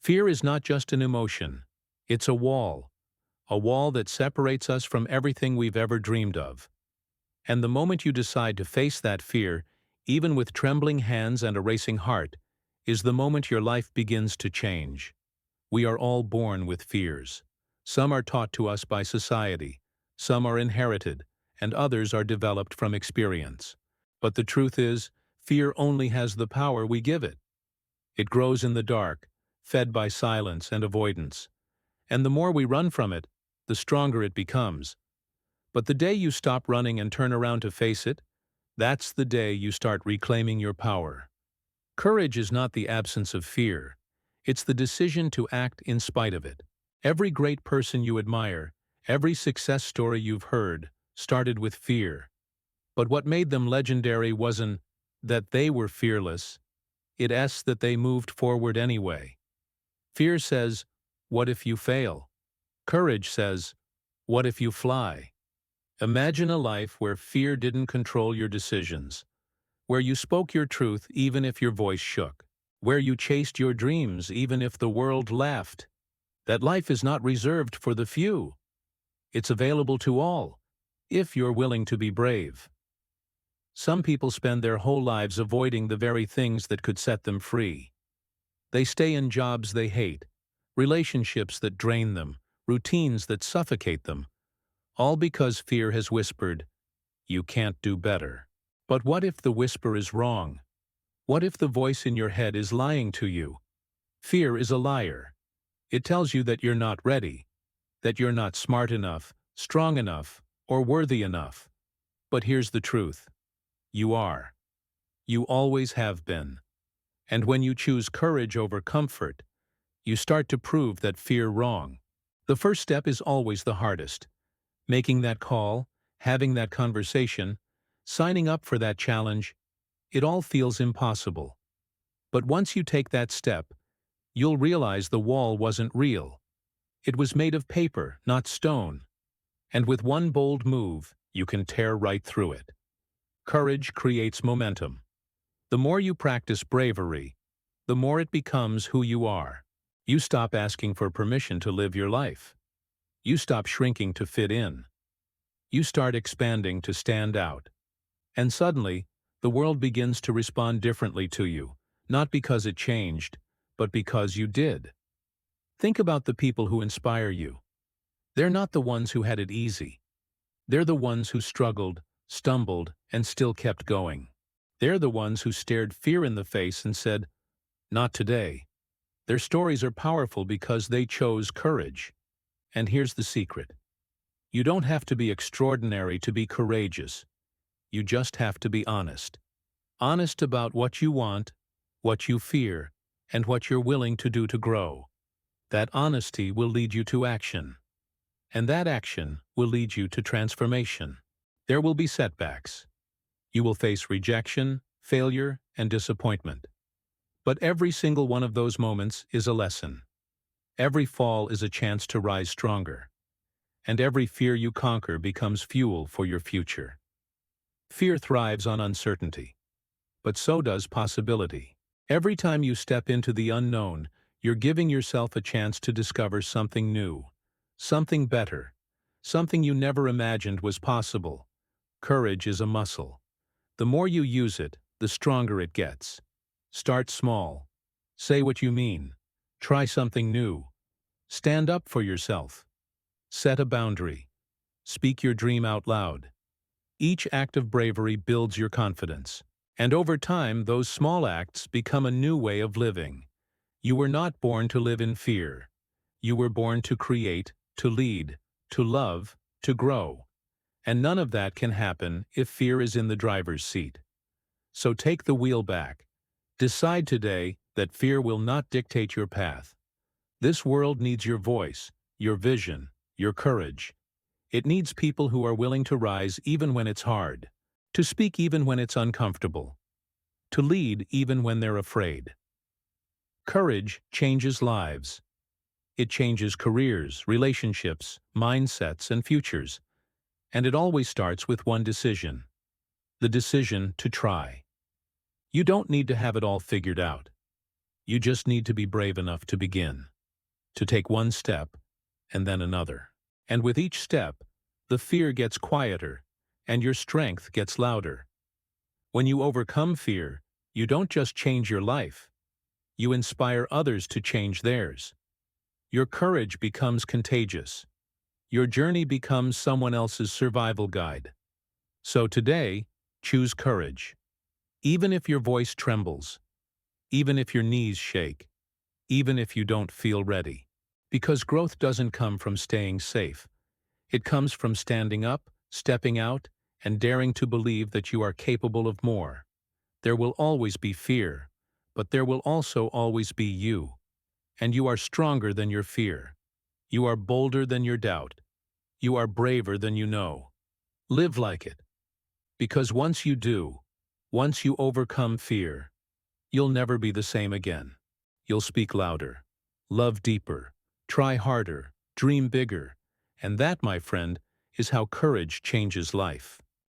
Fear is not just an emotion. It's a wall that separates us from everything we've ever dreamed of. And the moment you decide to face that fear, even with trembling hands and a racing heart, is the moment your life begins to change. We are all born with fears. Some are taught to us by society, some are inherited, and others are developed from experience. But the truth is, fear only has the power we give it. It grows in the dark, fed by silence and avoidance. And the more we run from it, the stronger it becomes. But the day you stop running and turn around to face it, that's the day you start reclaiming your power. Courage is not the absence of fear. It's the decision to act in spite of it. Every great person you admire, every success story you've heard, started with fear. But what made them legendary wasn't that they were fearless. It's that they moved forward anyway. Fear says, "What if you fail?" Courage says, "What if you fly?" Imagine a life where fear didn't control your decisions, where you spoke your truth even if your voice shook, where you chased your dreams even if the world laughed. That life is not reserved for the few. It's available to all, if you're willing to be brave. Some people spend their whole lives avoiding the very things that could set them free. They stay in jobs they hate, relationships that drain them, routines that suffocate them, all because fear has whispered, "You can't do better." But what if the whisper is wrong? What if the voice in your head is lying to you? Fear is a liar. It tells you that you're not ready, that you're not smart enough, strong enough, or worthy enough. But here's the truth. You are. You always have been. And when you choose courage over comfort, you start to prove that fear wrong. The first step is always the hardest. Making that call, having that conversation, signing up for that challenge, it all feels impossible. But once you take that step, you'll realize the wall wasn't real. It was made of paper, not stone. And with one bold move, you can tear right through it. Courage creates momentum. The more you practice bravery, the more it becomes who you are. You stop asking for permission to live your life. You stop shrinking to fit in. You start expanding to stand out. And suddenly, the world begins to respond differently to you, not because it changed, but because you did. Think about the people who inspire you. They're not the ones who had it easy. They're the ones who struggled, stumbled, and still kept going. They're the ones who stared fear in the face and said, "Not today." Their stories are powerful because they chose courage. And here's the secret. You don't have to be extraordinary to be courageous. You just have to be honest. Honest about what you want, what you fear, and what you're willing to do to grow. That honesty will lead you to action. And that action will lead you to transformation. There will be setbacks. You will face rejection, failure, and disappointment. But every single one of those moments is a lesson. Every fall is a chance to rise stronger. And every fear you conquer becomes fuel for your future. Fear thrives on uncertainty. But so does possibility. Every time you step into the unknown, you're giving yourself a chance to discover something new, something better, something you never imagined was possible. Courage is a muscle. The more you use it, the stronger it gets. Start small. Say what you mean. Try something new. Stand up for yourself. Set a boundary. Speak your dream out loud. Each act of bravery builds your confidence. And over time, those small acts become a new way of living. You were not born to live in fear. You were born to create, to lead, to love, to grow. And none of that can happen if fear is in the driver's seat. So take the wheel back. Decide today that fear will not dictate your path. This world needs your voice, your vision, your courage. It needs people who are willing to rise even when it's hard, to speak even when it's uncomfortable, to lead even when they're afraid. Courage changes lives. It changes careers, relationships, mindsets, and futures. And it always starts with one decision. The decision to try. You don't need to have it all figured out. You just need to be brave enough to begin, to take one step, and then another. And with each step, the fear gets quieter, and your strength gets louder. When you overcome fear, you don't just change your life, you inspire others to change theirs. Your courage becomes contagious. Your journey becomes someone else's survival guide. So today, choose courage. Even if your voice trembles, even if your knees shake, even if you don't feel ready. Because growth doesn't come from staying safe. It comes from standing up, stepping out, and daring to believe that you are capable of more. There will always be fear, but there will also always be you. And you are stronger than your fear. You are bolder than your doubt. You are braver than you know. Live like it. Because once you do, once you overcome fear, you'll never be the same again. You'll speak louder, love deeper, try harder, dream bigger, and that, my friend, is how courage changes life.